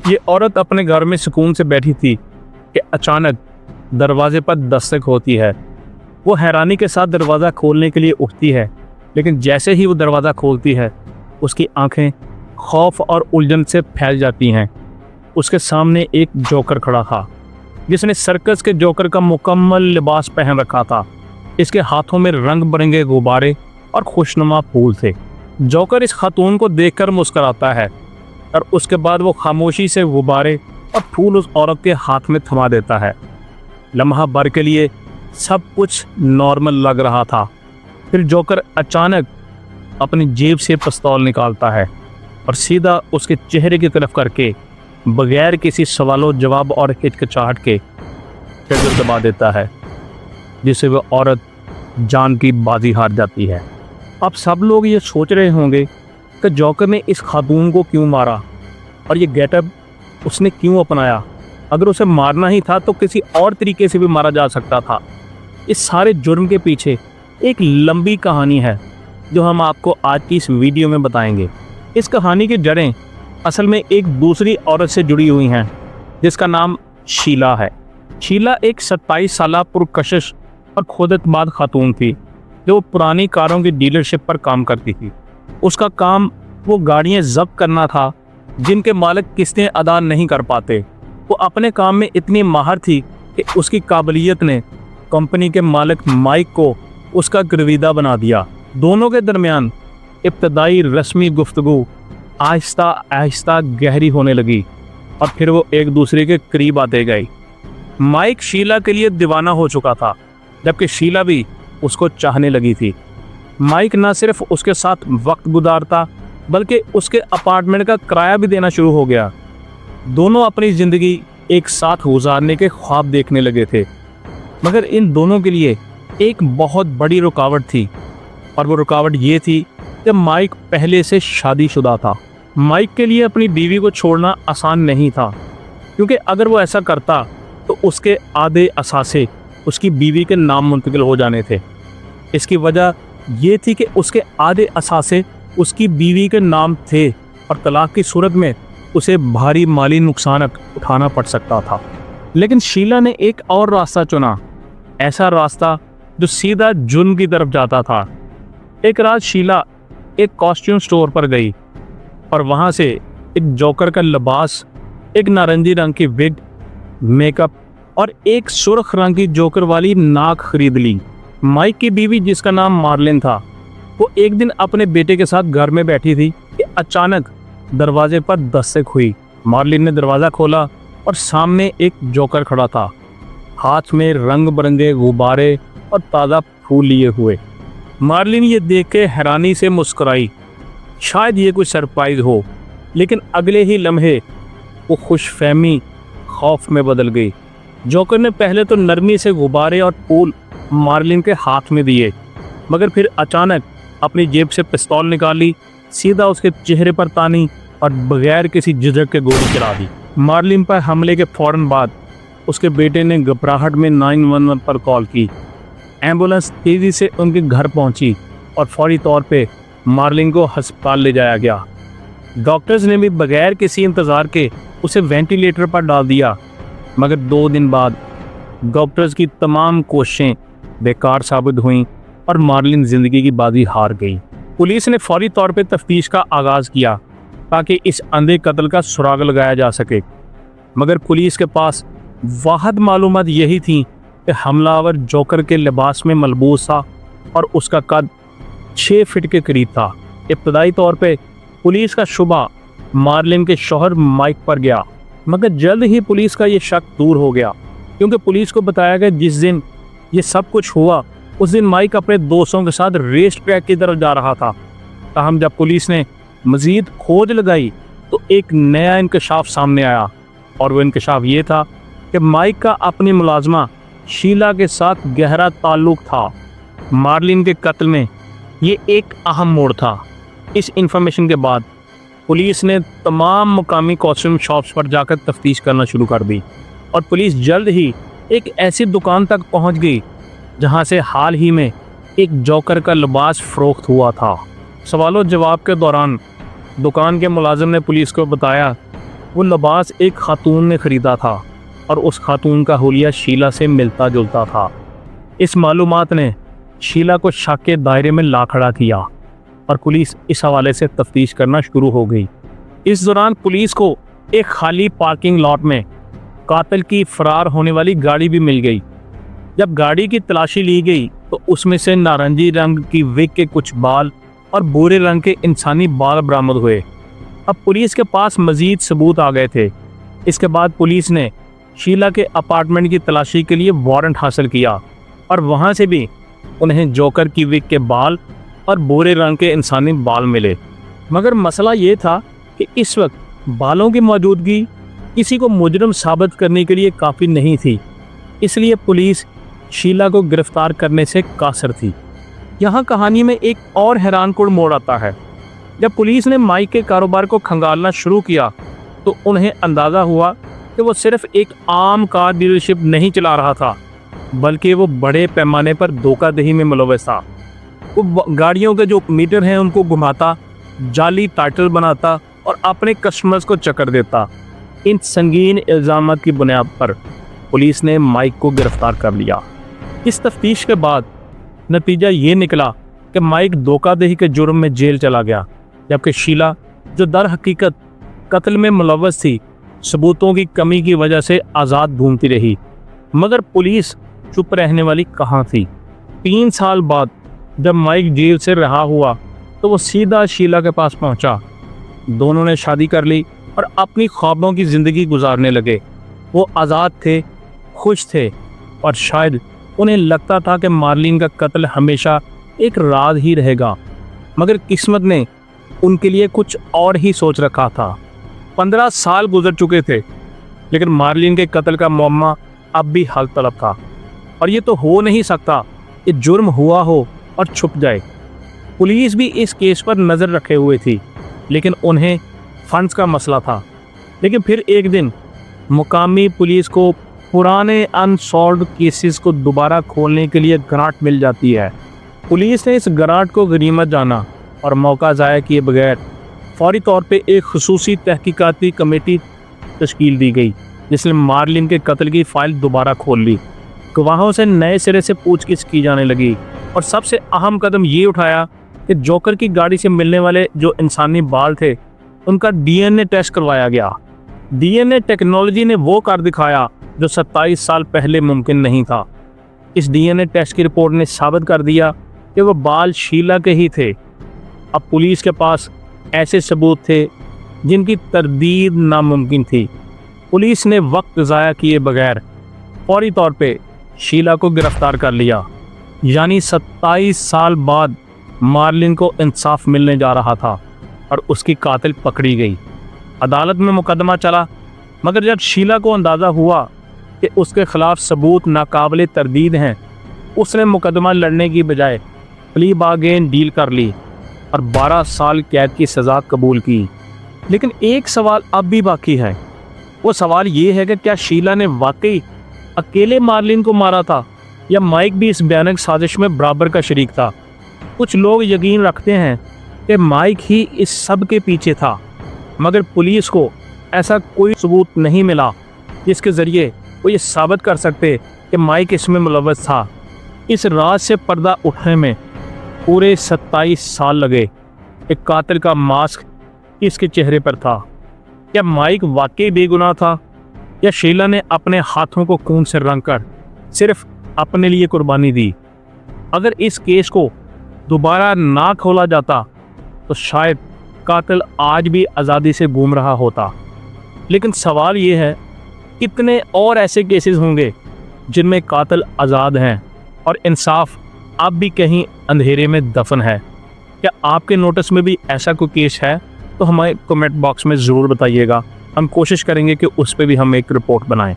ये औरत अपने घर में सुकून से बैठी थी कि अचानक दरवाजे पर दस्तक होती है। वो हैरानी के साथ दरवाज़ा खोलने के लिए उठती है, लेकिन जैसे ही वो दरवाज़ा खोलती है उसकी आंखें खौफ और उलझन से फैल जाती हैं। उसके सामने एक जोकर खड़ा था, जिसने सर्कस के जोकर का मुकम्मल लिबास पहन रखा था। इसके हाथों में रंग बिरंगे गुब्बारे और खुशनुमा फूल थे। जोकर इस खातून को देखकर मुस्कुराता है और उसके बाद वो खामोशी से गुब्बारे और फूल उस औरत के हाथ में थमा देता है। लम्हा भर के लिए सब कुछ नॉर्मल लग रहा था। फिर जोकर अचानक अपनी जेब से पिस्तौल निकालता है और सीधा उसके चेहरे की तरफ करके बगैर किसी सवालों जवाब और हिचकिचाहट के ट्रिगर दबा देता है, जिससे वह औरत जान की बाजी हार जाती है। अब सब लोग ये सोच रहे होंगे कि जोकर ने इस खातून को क्यों मारा और ये गेटअप उसने क्यों अपनाया। अगर उसे मारना ही था तो किसी और तरीके से भी मारा जा सकता था। इस सारे जुर्म के पीछे एक लंबी कहानी है जो हम आपको आज की इस वीडियो में बताएंगे। इस कहानी की जड़ें असल में एक दूसरी औरत से जुड़ी हुई हैं, जिसका नाम शीला है। शीला एक 27 साल पुरकशिश और खुदएतमाद खातून थी, जो पुरानी कारों की डीलरशिप पर काम करती थी। उसका काम वो गाड़ियाँ जब्त करना था जिनके मालिक किस्तें अदा नहीं कर पाते। वो अपने काम में इतनी माहिर थी कि उसकी काबिलियत ने कंपनी के मालिक माइक को उसका गिरवीदा बना दिया। दोनों के दरमियान इब्तदाई रस्मी गुफ्तगू आहिस्ता आहिस्ता गहरी होने लगी और फिर वो एक दूसरे के करीब आते गए। माइक शीला के लिए दीवाना हो चुका था, जबकि शीला भी उसको चाहने लगी थी। माइक न सिर्फ उसके साथ वक्त गुजारता बल्कि उसके अपार्टमेंट का किराया भी देना शुरू हो गया। दोनों अपनी ज़िंदगी एक साथ गुजारने के ख्वाब देखने लगे थे, मगर इन दोनों के लिए एक बहुत बड़ी रुकावट थी, और वो रुकावट ये थी कि माइक पहले से शादीशुदा था। माइक के लिए अपनी बीवी को छोड़ना आसान नहीं था, क्योंकि अगर वो ऐसा करता तो उसके आधे असासे उसकी बीवी के नाम मुंतकिल हो जाने थे। इसकी वजह ये थी कि उसके आधे असासे उसकी बीवी के नाम थे और तलाक की सूरत में उसे भारी माली नुकसान उठाना पड़ सकता था। लेकिन शीला ने एक और रास्ता चुना, ऐसा रास्ता जो सीधा जुर्म की तरफ जाता था। एक रात शीला एक कॉस्ट्यूम स्टोर पर गई और वहाँ से एक जोकर का लिबास, एक नारंगी रंग की विग, मेकअप और एक सुर्ख रंग की जोकर वाली नाक खरीद ली। माइक की बीवी, जिसका नाम मार्लिन था, वो एक दिन अपने बेटे के साथ घर में बैठी थी कि अचानक दरवाजे पर दस्तक हुई। मार्लिन ने दरवाज़ा खोला और सामने एक जोकर खड़ा था, हाथ में रंग बिरंगे गुब्बारे और ताज़ा फूल लिए हुए। मार्लिन ये देख के हैरानी से मुस्कुराई, शायद ये कोई सरप्राइज़ हो, लेकिन अगले ही लम्हे वो खुशफहमी खौफ में बदल गई। जोकर ने पहले तो नरमी से गुब्बारे और फूल मार्लिन के हाथ में दिए, मगर फिर अचानक अपनी जेब से पिस्तौल निकाली, सीधा उसके चेहरे पर तानी और बगैर किसी झिझक के गोली चला दी। मार्लिन पर हमले के फ़ौरन बाद उसके बेटे ने घबराहट में 911 पर कॉल की। एम्बुलेंस तेज़ी से उनके घर पहुंची और फौरी तौर पे मार्लिन को अस्पताल ले जाया गया। डॉक्टर्स ने भी बगैर किसी इंतज़ार के उसे वेंटिलेटर पर डाल दिया, मगर 2 दिन बाद डॉक्टर्स की तमाम कोशिशें बेकार साबित हुईं और मार्लिन ज़िंदगी की बाजी हार गई। पुलिस ने फौरी तौर पे तफ्तीश का आगाज़ किया ताकि इस अंधे कत्ल का सुराग लगाया जा सके, मगर पुलिस के पास वाहिद मालूमात यही थी कि हमलावर जोकर के लिबास में मलबूस था और उसका कद 6 फीट के करीब था। इब्तदाई तौर पे पुलिस का शुबा मार्लिन के शौहर माइक पर गया, मगर जल्द ही पुलिस का ये शक दूर हो गया, क्योंकि पुलिस को बताया गया जिस दिन ये सब कुछ हुआ उस दिन माइक अपने दोस्तों के साथ रेस ट्रैक की तरफ जा रहा था। ताहम जब पुलिस ने मज़ीद खोज लगाई तो एक नया इंकशाफ सामने आया, और वो इंकशाफ ये था कि माइक का अपनी मुलाजमा शीला के साथ गहरा ताल्लुक़ था। मार्लिन के कत्ल में ये एक अहम मोड़ था। इस इंफॉर्मेशन के बाद पुलिस ने तमाम मुकामी कॉस्ट्यूम शॉप्स पर जाकर तफ्तीश करना शुरू कर दी, और पुलिस जल्द ही एक ऐसी दुकान तक पहुंच गई जहां से हाल ही में एक जोकर का लिबास फ़रोख्त हुआ था। सवालों जवाब के दौरान दुकान के मुलाजिम ने पुलिस को बताया वो लिबास एक खातून ने ख़रीदा था और उस खातून का हुलिया शीला से मिलता जुलता था। इस मालूमात ने शीला को शक के दायरे में ला खड़ा किया और पुलिस इस हवाले से तफ्तीश करना शुरू हो गई। इस दौरान पुलिस को एक खाली पार्किंग लॉट में कातिल की फरार होने वाली गाड़ी भी मिल गई। जब गाड़ी की तलाशी ली गई तो उसमें से नारंगी रंग की विग के कुछ बाल और भूरे रंग के इंसानी बाल बरामद हुए। अब पुलिस के पास मजीद सबूत आ गए थे। इसके बाद पुलिस ने शीला के अपार्टमेंट की तलाशी के लिए वारंट हासिल किया और वहां से भी उन्हें जोकर की विग के बाल और भूरे रंग के इंसानी बाल मिले। मगर मसला ये था कि इस वक्त बालों की मौजूदगी किसी को मुजरिम साबित करने के लिए काफ़ी नहीं थी, इसलिए पुलिस शीला को गिरफ्तार करने से कासर थी। यहाँ कहानी में एक और हैरानकुन मोड़ आता है। जब पुलिस ने माइक के कारोबार को खंगालना शुरू किया तो उन्हें अंदाज़ा हुआ कि वो सिर्फ एक आम कार डीलरशिप नहीं चला रहा था, बल्कि वो बड़े पैमाने पर धोखाधड़ी में मुलव्वस था। वो गाड़ियों के जो मीटर हैं उनको घुमाता, जाली टाइटल बनाता और अपने कस्टमर्स को चक्कर देता। इन संगीन इल्ज़ामात की बुनियाद पर पुलिस ने माइक को गिरफ्तार कर लिया। इस तफ्तीश के बाद नतीजा ये निकला कि माइक धोखाधड़ी के जुर्म में जेल चला गया, जबकि शीला जो दर हकीकत कत्ल में मुलव्वस थी, सबूतों की कमी की वजह से आज़ाद घूमती रही। मगर पुलिस चुप रहने वाली कहाँ थी। 3 साल बाद जब माइक जेल से रहा हुआ तो वो सीधा शीला के पास पहुंचा। दोनों ने शादी कर ली और अपनी ख्वाबों की ज़िंदगी गुजारने लगे। वो आज़ाद थे, खुश थे और शायद उन्हें लगता था कि मार्लिन का कत्ल हमेशा एक राज ही रहेगा। मगर किस्मत ने उनके लिए कुछ और ही सोच रखा था। 15 साल गुजर चुके थे, लेकिन मार्लिन के कत्ल का मुअम्मा अब भी हल तलब था। और ये तो हो नहीं सकता कि जुर्म हुआ हो और छुप जाए। पुलिस भी इस केस पर नज़र रखे हुए थी, लेकिन उन्हें फंड्स का मसला था। लेकिन फिर एक दिन मुकामी पुलिस को पुराने अनसॉल्व्ड केसेस को दोबारा खोलने के लिए ग्रांट मिल जाती है। पुलिस ने इस ग्रांट को गनीमत जाना और मौका ज़ाया किए बगैर फौरी तौर पे एक खुसूसी तहकीकाती कमेटी तश्कील दी गई, जिसने मार्लिन के कत्ल की फ़ाइल दोबारा खोल ली। गवाहों से नए सिरे से पूछगिछ की जाने लगी और सबसे अहम कदम ये उठाया कि जोकर की गाड़ी से मिलने वाले जो इंसानी बाल थे उनका डीएनए टेस्ट करवाया गया। डीएनए टेक्नोलॉजी ने वो कर दिखाया जो 27 साल पहले मुमकिन नहीं था। इस डीएनए टेस्ट की रिपोर्ट ने साबित कर दिया कि वो बाल शीला के ही थे। अब पुलिस के पास ऐसे सबूत थे जिनकी तरदीद नामुमकिन थी। पुलिस ने वक्त ज़ाया किए बगैर फौरी तौर पे शीला को गिरफ्तार कर लिया। यानी 27 साल बाद मार्लिन को इंसाफ मिलने जा रहा था और उसकी कातिल पकड़ी गई। अदालत में मुकदमा चला, मगर जब शीला को अंदाज़ा हुआ कि उसके ख़िलाफ़ सबूत नाकाबिले तरदीद हैं, उसने मुकदमा लड़ने की बजाय प्ली बार्गेन डील कर ली और 12 साल कैद की सज़ा कबूल की। लेकिन एक सवाल अब भी बाकी है। वो सवाल ये है कि क्या शीला ने वाकई अकेले मार्लिन को मारा था या माइक भी इस भयानक साजिश में बराबर का शरीक था। कुछ लोग यकीन रखते हैं कि माइक ही इस सब के पीछे था, मगर पुलिस को ऐसा कोई सबूत नहीं मिला जिसके ज़रिए वो ये साबित कर सकते कि माइक इसमें मुलव्वस था। इस राज से पर्दा उठने में पूरे 27 साल लगे। एक कातिल का मास्क इसके चेहरे पर था। क्या माइक वाकई बेगुनाह था या शीला ने अपने हाथों को खून से रंगकर सिर्फ अपने लिए कुर्बानी दी? अगर इस केस को दोबारा ना खोला जाता तो शायद कातिल आज भी आज़ादी से घूम रहा होता। लेकिन सवाल ये है, कितने और ऐसे केसेस होंगे जिनमें कातिल आज़ाद हैं और इंसाफ अब भी कहीं अंधेरे में दफन है? क्या आपके नोटिस में भी ऐसा कोई केस है? तो हमें कमेंट बॉक्स में ज़रूर बताइएगा। हम कोशिश करेंगे कि उस पर भी हम एक रिपोर्ट बनाएं।